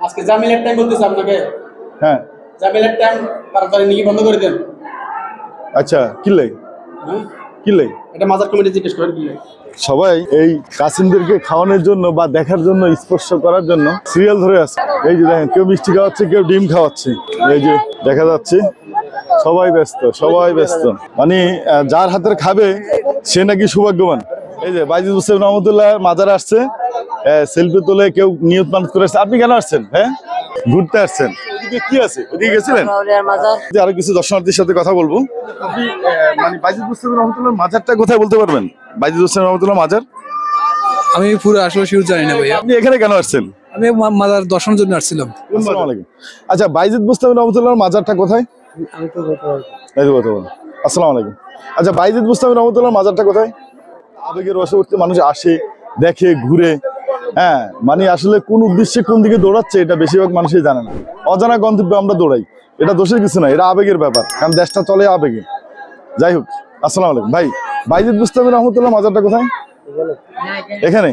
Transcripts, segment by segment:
আজকে জামিলের টাইম বলতেছে আপনাকে। হ্যাঁ জামিলের টাইম তাড়াতাড়ি নিয়ে বন্ধ করে দেন। আচ্ছা কিলাই হ্যাঁ কিলাই এটা মাজার কমিটি জিজ্ঞেস করেন কি সবাই এই কাসিমদেরকে খাওয়ানোর জন্য বা দেখার জন্য স্পর্শ করার জন্য সিরিয়াল ধরে আছে। এই যে দেখেন কেউ মিষ্টি খাওয়াচ্ছে কেউ ডিম খাওয়াচ্ছে, এই যে দেখা যাচ্ছে সবাই ব্যস্ত সবাই ব্যস্ত। মানে যার হাতের খাবে সে নাকি সৌভাগ্যবান। এই যে বাইজিদ হোসেন রহমতুল্লাহ মাজার আসছে, সেলফি তুলে কেউ নিয়ত মানুষ করে আসছে। আপনি কেন আসছেন? হ্যাঁ ঘুরতে আসছেন। ওদিকে কি আছে? ওদিকে গেছিলেন? আরো কিছু দর্শনার্থীর সাথে কথা বলবো। আপনি মানে বাইজিদ হোসেন রহমতুল্লাহর মাজারটা কোথায় বলতে পারবেন? বাইজিদ হোসেন রহমতুল্লাহ মাজার আমি পুরো আসলে শিওর জানি না ভাইয়া। আপনি এখানে কেন আসছেন? আমি মাজার দর্শনের জন্য আসছিলাম। আসসালামু আলাইকুম। আচ্ছা বাইজিদ বুস্তামি রহমতুল্লাহর মাজারটা কোথায়? আসসালামু আলাইকুম। আচ্ছা বাইজিদ বুস্তামি রহমতুল্লাহর মাজারটা কোথায়? আবেগের বশবর্তী মানুষ আসে, দেখে, ঘুরে। হ্যাঁ মানে আসলে কোন উদ্দেশ্যে কোন দিকে দৌড়াচ্ছে এটা বেশিরভাগ মানুষই জানে না। অজানা গন্তব্যে আমরা দৌড়াই, এটা দোষের কিছু না, এটা আবেগের ব্যাপার, কারণ দেশটা চলে আবেগে। যাই হোক, আসসালামু আলাইকুম। ভাই বাইজিদ বুস্তামি রহমতুল্লাহ মাজারটা কোথায়? এখানে।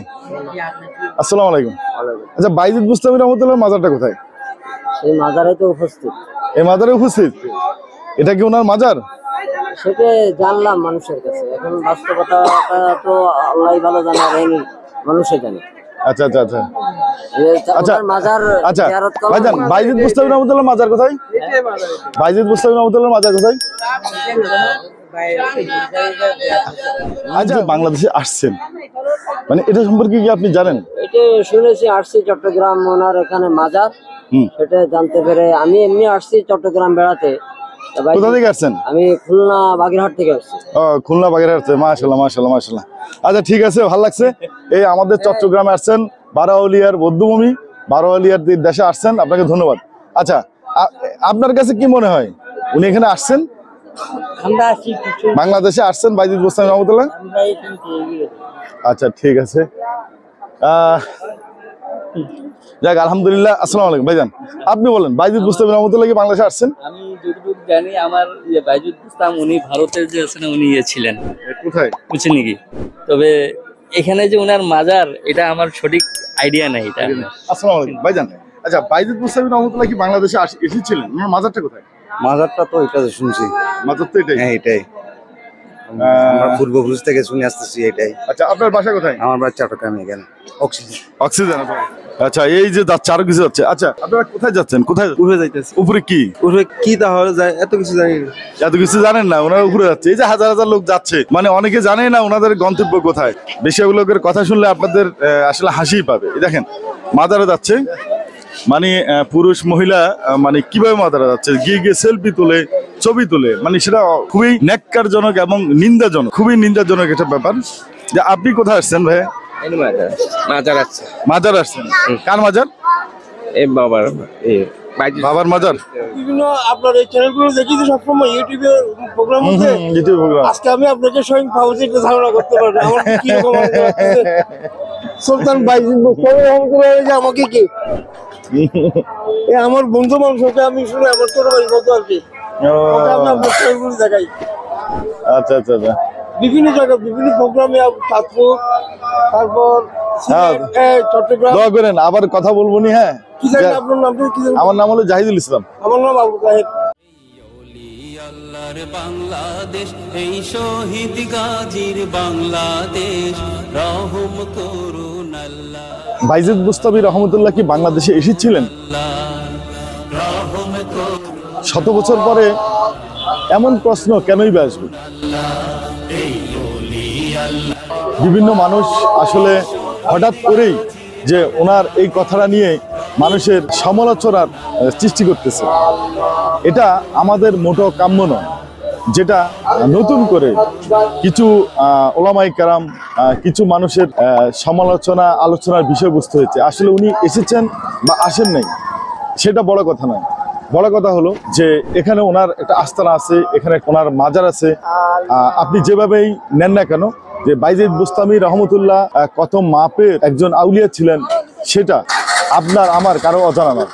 আসসালামু আলাইকুম। আচ্ছা বাইজিদ বুস্তামি রহমতুল্লাহর মাজারটা কোথায়? এই মাজারে তো উপস্থিত। এই মাজারে উপস্থিত? এটা কি ওনার মাজার? সেটা জানলাম মানুষের কাছে, এখন বাস্তবতা তো আল্লাহ ভালো জানে, আর এই মানুষে জানে। আচ্ছা আচ্ছা আচ্ছা আচ্ছা মাজার আচ্ছা জিয়ারত করা। ভাইজান বাইজিদ বুস্তামি রহমতুল্লাহর মাজার কোথায়? বাইজিদ বুস্তামি রহমতুল্লাহর মাজার কোথায়? আচ্ছা বাংলাদেশে আসছেন মানে এটা সম্পর্কে কি আপনি জানেন? এটা শুনেছি, আসছি চট্টগ্রাম ওনার এখানে মাজার, সেটা জানতে পেরে আমি এমনি আসছি চট্টগ্রাম বেড়াতে। কোথা থেকে আসছেন? আমি খুলনা বাগেরহাট থেকে আসছি। ও খুলনা বাগেরহাট থেকে, মাশাআল্লাহ মাশাআল্লাহ মাশাআল্লাহ। আচ্ছা ঠিক আছে, ভালো লাগছে। এই আমাদের চট্টগ্রামে আসছেন, বারোয়ালিয়ার বৌদ্ধভূমি, বারোয়ালিয়ার দেশে আসছেন, আপনাকে ধন্যবাদ। আচ্ছা আপনার কাছে কি মনে হয় উনি এখানে আসছেন? বাংলাদেশে আসছেন বাইজিদ বুস্তামি রহমতুল্লাহ? আচ্ছা ঠিক আছে, যাক আলহামদুলিল্লাহ। আসসালামু আলাইকুম। ভাইজান আপনি বলেন বাইজিদ বুস্তামি রহমতুল্লাহ কি বাংলাদেশে আসছেন? আমি যতটুকু জানি আমার বাইজুদ বুস্তাম উনি ভারতের যে আছেন উনি ছিলেন। কোথায় বুঝছেন নাকি? তবে এখানে যে ওনার মাজার এটা আমার সঠিক আইডিয়া নাই। এটা আসসালামু আলাইকুম ভাইজান। আচ্ছা বাইজিদ বুস্তামি রহমতুল্লাহ কি বাংলাদেশে এসেছিলেন? ওনার মাজারটা কোথায়? মাজারটা তো এটা শুনছি। মাজার তো এটাই? হ্যাঁ এটাই, আমরা পূর্বপুরুষ থেকে শুনে আসতেছি এটাই। আচ্ছা আপনার বাসা কোথায়? আমার বাড়ি চট্টগ্রামে, এখানে অক্সিজেন। অক্সিজেন। আচ্ছা এই যে যাচ্ছে আরো কিছু যাচ্ছে। আচ্ছা আপনারা কোথায় যাচ্ছেন? কোথায় উপরে যাইতেছি। উপরে কি? উপরে কি তাহলে যায় এত কিছু জানি না। এত কিছু জানেন না? ওনারা উপরে যাচ্ছে, এই যে হাজার হাজার লোক যাচ্ছে, মানে অনেকে জানে না ওনাদের গন্তব্য কোথায়। বেশি লোকের কথা শুনলে আপনাদের আসলে হাসি পাবে। এই দেখেন মাজারে যাচ্ছে, মানে পুরুষ মহিলা মানে কিভাবে মাজারে যাচ্ছে, গিয়ে গিয়ে সেলফি তুলে, ছবি তুলে, মানে সেটা খুবই ন্যাক্কারজনক এবং নিন্দাজনক, খুবই নিন্দাজনক একটা ব্যাপার। যে আপনি কোথায় আসছেন ভাই? মাজার আছে। মাজার আসছেন? কার মাজার? এই বাবার, বাবার মাজার। বিভিন্ন আপনার এই চ্যানেলগুলো দেখি যে সবসময় ইউটিউবে প্রোগ্রাম হচ্ছে। YouTube program. আজকে আমি আপনাকে স্বয়ং ফাউজিকে ধারণা করতে পারবো আমার কি রকম সুলতান বাইজিদ বুস্তামি রহমতুল্লাহ যে আমাকে কি আমার বন্ধু মানুষকে আমি শুনে আমার ছোট ভাই বলতো আর কি। আমি আপনার চ্যানেলগুলো দেখাই। আচ্ছা আচ্ছা আচ্ছা বিভিন্ন জায়গায় বিভিন্ন প্রোগ্রামে চাঁদপুর, তারপর চট্টগ্রাম। দোয়া করেন, আবার কথা বলবো নি। হ্যাঁ কি জানি আপনার নামটা কি জানি? আমার নাম হলো জাহিদুল ইসলাম। আমার নাম আবু তাহের। আল্লাহর বাংলাদেশ, এই শহীদ গাজীর বাংলাদেশ, রহম করুন আল্লাহ। বাইজিদ বুস্তামি রহমতুল্লাহ কি বাংলাদেশে এসেছিলেন? রহম করুন। 100 বছর পরে এমন প্রশ্ন কেনই বা আসবে? বিভিন্ন মানুষ আসলে হঠাৎ করেই যে ওনার এই কথাটা নিয়ে মানুষের সমালোচনার সৃষ্টি করতেছে, এটা আমাদের মোটো কাম্য নয়। যেটা নতুন করে কিছু ওলামায়ে কেরাম, কিছু মানুষের সমালোচনা আলোচনার বিষয়বস্তু হয়েছে। আসলে উনি এসেছেন বা আসেন নাই সেটা বড় কথা নয়। বড় কথা হলো যে এখানে ওনার একটা আস্থানা আছে, এখানে ওনার মাজার আছে। আপনি যেভাবেই নেন না কেন, যে বাইজিদ বুস্তামি রহমতুল্লাহ কত মাপের একজন আউলিয়া ছিলেন সেটা আপনার আমার কারো অজানা না।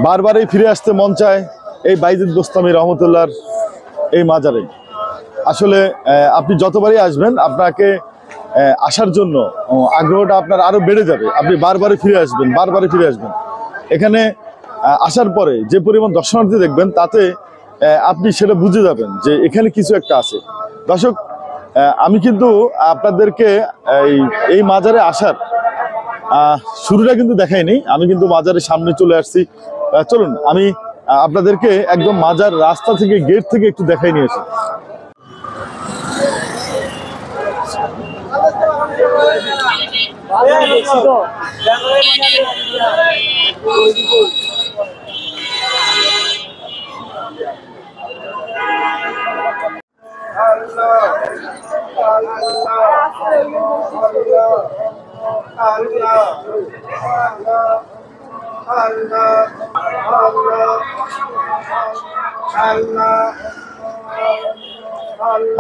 বারবারই ফিরে আসতে মন চায় এই বাইজিদ বুস্তামি রহমতুল্লাহর এই মাজারে। আসলে আপনি যতবারই আসবেন আপনাকে আসার জন্য আগ্রহটা আপনার আরো বেড়ে যাবে। আপনি বারবারই ফিরে আসবেন, বারবারই ফিরে আসবেন। এখানে আসার পরে যে পরিমাণ দর্শনার্থী দেখবেন, তাতে আপনি সেটা বুঝে যাবেন যে এখানে কিছু একটা আছে। দর্শক, আমি কিন্তু আপনাদেরকে এই মাজারে আসার শুরুটা কিন্তু দেখাইনি। আমি কিন্তু মাজারের সামনে চলে আসছি। চলুন আমি আপনাদেরকে একদম মাজার রাস্তা থেকে, গেট থেকে একটু দেখাই নিয়ে আসি।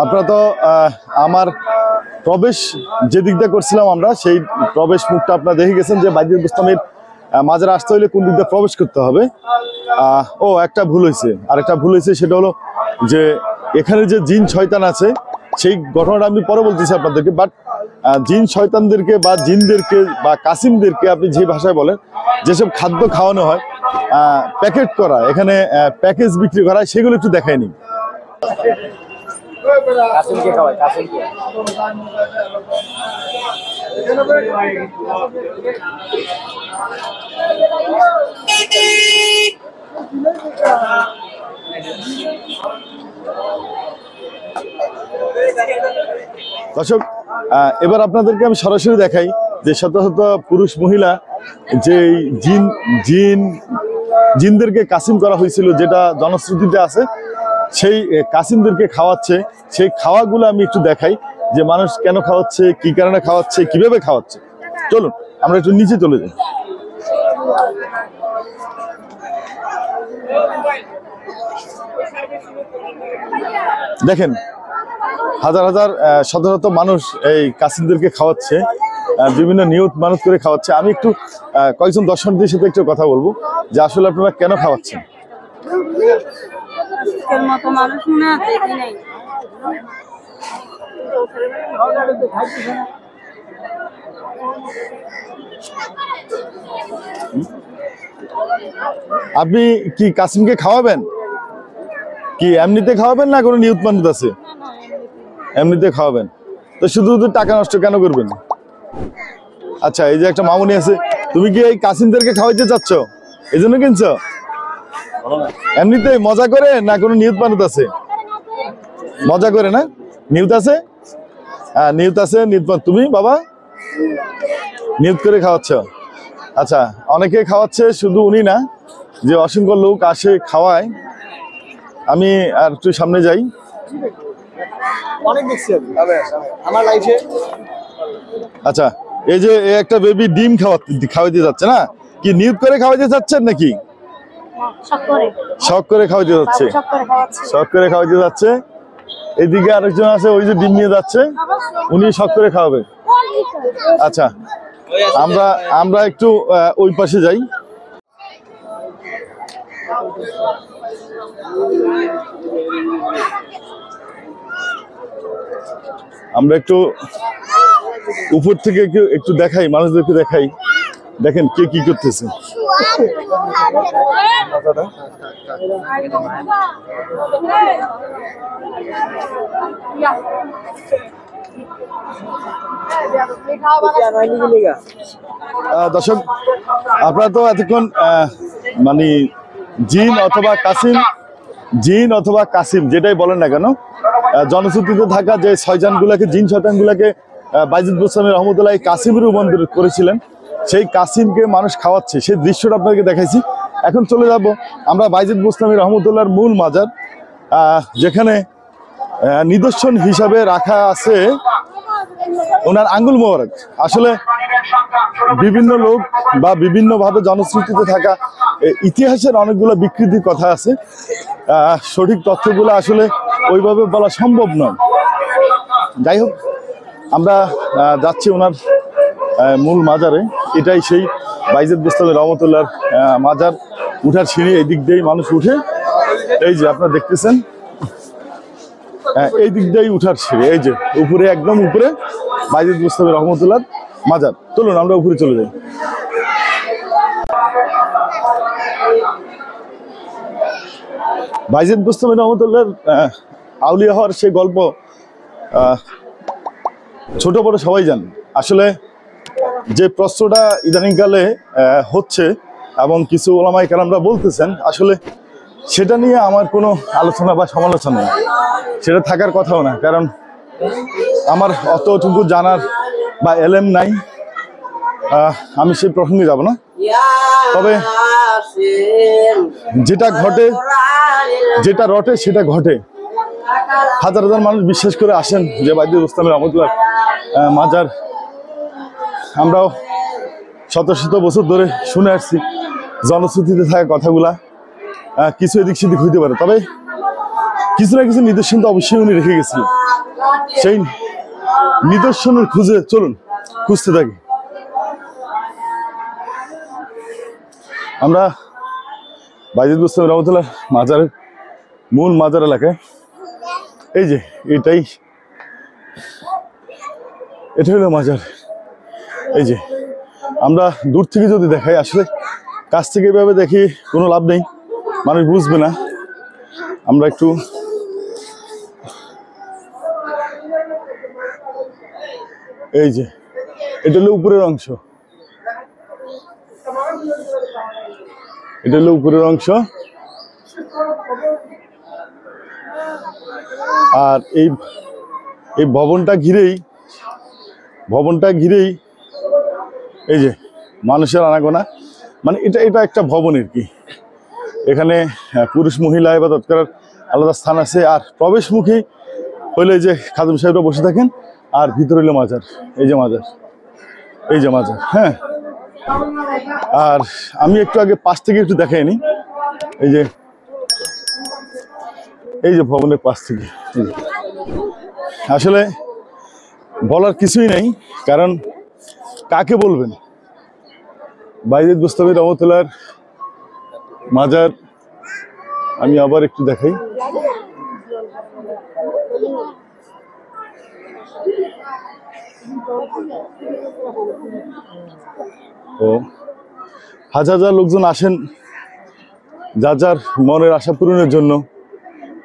আপনারা তো আমার প্রবেশ যে দিকটা করছিলাম আমরা, সেই প্রবেশ মুখটা আপনারা দেখে গেছেন যে বাইজিদ বুস্তামির মাজারে আসতে হলে কোন দিক দিয়ে প্রবেশ করতে হবে। ও একটা ভুল হয়েছে, আরেকটা ভুল হয়েছে, সেটা হলো যে এখানে যে জিন শয়তান আছে, সেই ঘটনাটা আমি পরে বলতেছি আপনাদেরকে। বাট জিন শয়তানদেরকে বা জিনদেরকে বা কাসিমদেরকে আপনি যে ভাষায় বলেন, যেসব খাদ্য খাওয়ানো হয় প্যাকেট করা, এখানে প্যাকেজ বিক্রি করা, সেগুলো একটু দেখায়নি। দর্শক, এবার আপনাদেরকে আমি সরাসরি দেখাই যে শত শত পুরুষ মহিলা যে জিনদেরকে কাসিম করা হয়েছিল, যেটা জনশ্রুতিতে আছে, সেই কাসিমদেরকে খাওয়াচ্ছে। সেই খাওয়াগুলো আমি একটু দেখাই যে মানুষ কেন খাওয়াচ্ছে, কি কারণে খাওয়াচ্ছে, কিভাবে খাওয়াচ্ছে। চলুন আমরা একটু নিচে চলে যাই। দেখেন, হাজার হাজার শত শত মানুষ এই কাসিমদেরকে খাওয়াচ্ছে, বিভিন্ন নিয়ত মানত করে খাওয়াচ্ছে। আমি একটু কয়েকজন দর্শকদের সাথে একটু কথা বলবো যে আসলে আপনারা কেন খাওয়াচ্ছেন। আপনি কি কাসিমকে খাওয়াবেন? কি এমনিতে খাওয়াবেন না কোনো নিয়ত মানত আছে? এমনিতে খাওয়াবেন। তো শুধু শুধু টাকা নষ্ট কেন করবেন? আচ্ছা, এই যে একটা মামুনি আছে, তুমি কি এই কাসিমদেরকে খাওয়াইতে চাচ্ছ, এই জন্য কিনছো? এমনিতে মজা করে না কোনো নিয়ত মানত আছে? মজা করে না? নিয়ত আছে? হ্যাঁ, নিয়ত আছে। নিয়ত তুমি বাবা নিয়ত করে খাওয়াচ্ছ? আচ্ছা, অনেকে খাওয়াচ্ছে, শুধু উনি না, যে অসংখ্য লোক আসে খাওয়ায়। আমি আর একটু সামনে যাই। অনেক দেখছি আমার লাইফে। আচ্ছা, এই যে একটা বেবি ডিম খাওয়াইতে যাচ্ছে না, কি নিয়ত করে খাওয়াইতে চাচ্ছেন নাকি শখ করে খাওয়াইতে যাচ্ছে? শখ করে খাওয়াইতে যাচ্ছে। এদিকে আরেকজন আছে, ওই যে ডিম নিয়ে যাচ্ছে, উনি শখ করে খাওয়াবে। আচ্ছা, আমরা একটু ওই পাশে যাই। আমরা একটু উপর থেকে একটু দেখাই, মানুষদেরকে দেখাই। দেখেন কে কি করতেছে। দর্শক, আপনারা তো এতক্ষণ মানে জিন অথবা কাসিম যেটাই বলেন না কেন, জনশ্রুতিতে থাকা যে শয়তানগুলাকে, জিন শয়তানগুলাকে বাইজিদ বুস্তামি রহমতুল্লাহ কাসিমে রূপান্তর করেছিলেন, সেই কাসিমকে মানুষ খাওয়াচ্ছে, সেই দৃশ্যটা আপনাদেরকে দেখাইছি। এখন চলে যাব আমরা বাইজিদ বুস্তামি রহমতুল্লাহর মূল মাজার, যেখানে নিদর্শন হিসাবে রাখা আছে ওনার আঙ্গুল মোবারক। আসলে বিভিন্ন লোক বা বিভিন্নভাবে জনশ্রুতিতে থাকা ইতিহাসের অনেকগুলো বিকৃতির কথা আছে, সঠিক তথ্যগুলো আসলে ওইভাবে বলা সম্ভব নয়। যাই হোক, আমরা যাচ্ছি ওনার মূল মাজারে। এটাই সেই বাইজিদ বুস্তামি রহমতুল্লাহর মাজার। উঠার সিঁড়ি এই দিক দিয়েই মানুষ উঠে, এই যে আপনারা দেখতেছেন, এই দিক দিয়েই উঠার সিঁড়ি, এই যে উপরে, একদম উপরে বাইজিদ বুস্তামি রহমতুল্লাহ মাজার। চলুন আমরা উপরে চলে যাই। বাইজিদ বুস্তামি রহমতুল্লাহর আউলিয়া হওয়ার সেই গল্প ছোট বড় সবাই জান। আসলে যে প্রশ্নটা ইদানিংকালে হচ্ছে এবং কিছু ওলামায়ে কেরামরা বলতেছেন, আসলে সেটা নিয়ে আমার কোনো আলোচনা বা সমালোচনা নেই, সেটা থাকার কথাও না, কারণ আমার অতটুকু জানার বা এলেম নাই, আমি সেই প্রসঙ্গে যাব না। তবে যেটা ঘটে, যেটা রটে সেটা ঘটে। হাজার হাজার মানুষ বিশ্বাস করে আসেন যে বাইজিদ বুস্তামি রহমতুল্লাহ মাজার। আমরাও শত শত বছর ধরে শুনে আসছি, জনশ্রুতিতে থাকা কথাগুলা কিছু এদিক সেদিক হইতে পারে, তবে কিছু না কিছু নিদর্শন তো অবশ্যই উনি রেখে গেছিলেন। সেই নিদর্শনের খুঁজে চলুন, খুঁজতে থাকি। আমরা বাইজিদ বুস্তামি রহমতুল্লাহ মাজারের মূল মাজার এলাকায়, এই যে এটা হলো মাজার। এই যে আমরা দূর থেকে যদি দেখাই, আসলে কাছ থেকে এভাবে দেখি কোনো লাভ নেই, মানুষ বুঝবে না। আমরা একটু এই যে এটা হলো উপরের অংশ, এটা হলো উপরের অংশ। আর এই ভবনটা ঘিরেই এই যে মানুষের আনাগোনা, মানে এটা একটা ভবন আর কি। এখানে পুরুষ মহিলা ইবাদত করার আলাদা স্থান আছে, আর প্রবেশমুখী হইলে যে খাদেম সাহেবরা বসে থাকেন, আর ভিতরে হইলো মাজার। এই যে মাজার, এই যে মাজার। হ্যাঁ, আর আমি একটু আগে পাশ থেকে একটু দেখাই নি, এই যে ভবনের পাশ থেকে। আসলে বলার কিছুই নেই, কারণ কাকে বলবেন। বাইজিদ বুস্তামি রহমতুল্লাহর মাজার আমি আবার একটু দেখাই। তো হাজার হাজার লোকজন আসেন যার যার মনের আশা পূরণের জন্য।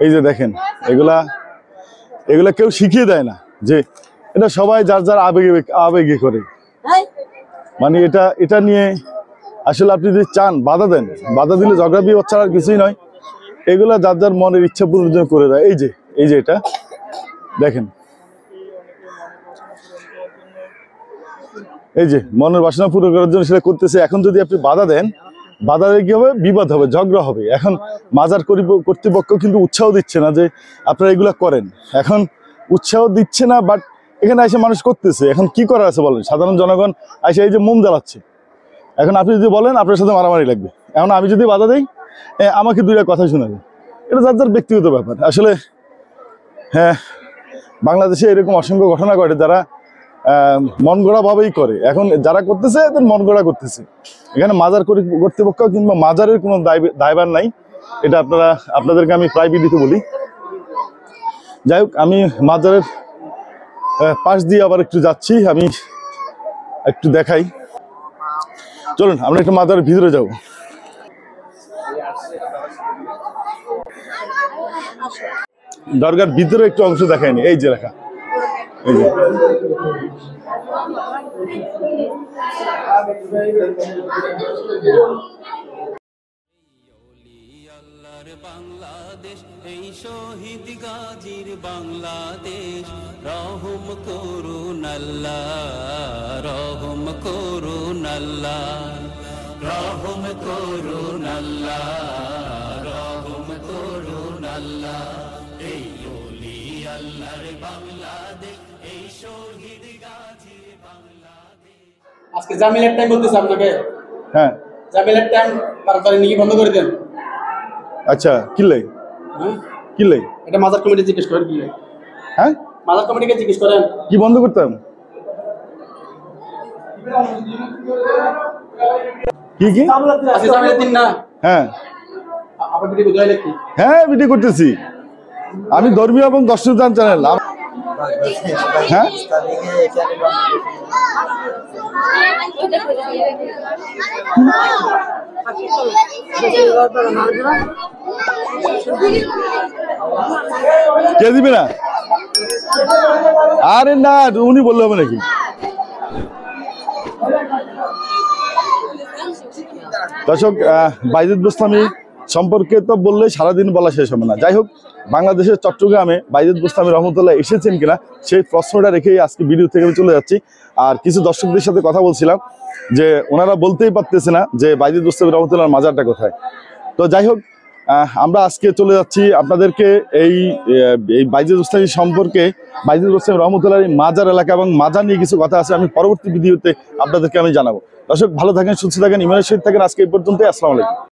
এই যে দেখেন, এগুলা কেউ শিখিয়ে দেয় না, যে এটা সবাই যার যার আবেগে করে। মানে এটা নিয়ে আসলে আপনি যদি চান বাধা দেন, বাধা দিলে ঝগড়া বিবাদ ছাড়া আর কিছুই নয়। এগুলা যার যার মনের ইচ্ছা পূরণের জন্য করে দেয়। এই যে এটা দেখেন, এই যে মনের বাসনা পূরণ করার জন্য সেটা করতেছে। এখন যদি আপনি বাধা দেন, বাধা দিয়ে কি হবে? বিবাদ হবে, ঝগড়া হবে। এখন মাজার কর্তৃপক্ষ কিন্তু উৎসাহ দিচ্ছে না যে আপনারা এগুলা করেন, এখন উৎসাহ দিচ্ছে না, বাট এখানে এসে মানুষ করতেছে। এখন কি করার আছে বলেন? সাধারণ জনগণ এসে এই যে মোম জ্বালাচ্ছে, এখন আপনি যদি বলেন আপনার সাথে মারামারি লাগবে, এখন আমি যদি বাধা দিই আমাকে দুইটা কথা শোনাবে, এটা যার যার ব্যক্তিগত ব্যাপার। আসলে হ্যাঁ, বাংলাদেশে এরকম অসংখ্য ঘটনা ঘটে যারা মন গড়া ভাবেই করে। এখন যারা করতেছে এদের মন গড়া করতেছে। এখানে মাজার কর্তৃপক্ষ কিংবা মাজারের কোনো দায়ভার নাই, এটা আপনাদেরকে আমি প্রায় ভিডিওতে বলি। যাই হোক, আমি মাজারের পাশ দিয়ে আবার একটু যাচ্ছি, আমি একটু দেখাই। চলুন আমরা একটু মাজারের ভিতরে যাব। দরগার ভিতরে একটু অংশ দেখায়নি, এই যে লেখা, এই যে বাংলাদেশ, এই শহীদ গাজীর বাংলাদেশ। রহম করুন আল্লাহ, রহম করুন আল্লাহ, রহম করুন আল্লাহ, রহম করুন আল্লাহ। এই ওলি আল্লাহর বাংলাদেশ, এই শহীদ গাজীর বাংলাদেশ। আজকে জামিলের টাইম বলতেছে আপনাকে। হ্যাঁ, জামিলের টাইম তাড়াতাড়ি নিয়ে বন্ধ করে দেন। আচ্ছা, কিল্লাই হ্যাঁ, কিল্লাই এটা মাজার কমিটি জিজ্ঞেস করেন। কি হ্যাঁ, মাজার কমিটিকে জিজ্ঞেস করেন কি বন্ধ করতাম, কি কি আজকে জামিলের দিন না। হ্যাঁ আপনার ভিডিও বুঝাইলে কি? হ্যাঁ, ভিডিও করতেছি আমি, ধর্মীয় এবং দর্শন চ্যানেল। হ্যাঁ কে দিবে না? আরে না, উনি বললে হবে নাকি? দর্শক, বাইজিদ বুস্তামি সম্পর্কে তো বললে সারাদিন বলা শেষ হবে না। যাই হোক, বাংলাদেশের চট্টগ্রামে বাইজিদ বুস্তামি রহমতুল্লাহ এসেছেন কিনা সেই প্রশ্নটা রেখেই আজকে ভিডিও থেকে আমি চলে যাচ্ছি। আর কিছু দর্শকদের সাথে কথা বলছিলাম যে ওনারা বলতেই পারতেছে না যে বাইজিদ বুস্তামি রহমতুল্লাহর মাজারটা কোথায়। তো যাই হোক, আমরা আজকে চলে যাচ্ছি আপনাদেরকে এই বাইজিদ বুস্তামি সম্পর্কে, বাইজিদ বুস্তামি রহমতুল্লাহর এই মাজার এলাকা এবং মাজার নিয়ে কিছু কথা আছে, আমি পরবর্তী ভিডিওতে আপনাদেরকে আমি জানাবো। দর্শক, ভালো থাকেন, সুস্থ থাকেন, ইমানের সহিত থাকেন। আজকে এই পর্যন্তই। আসসালামু আলাইকুম।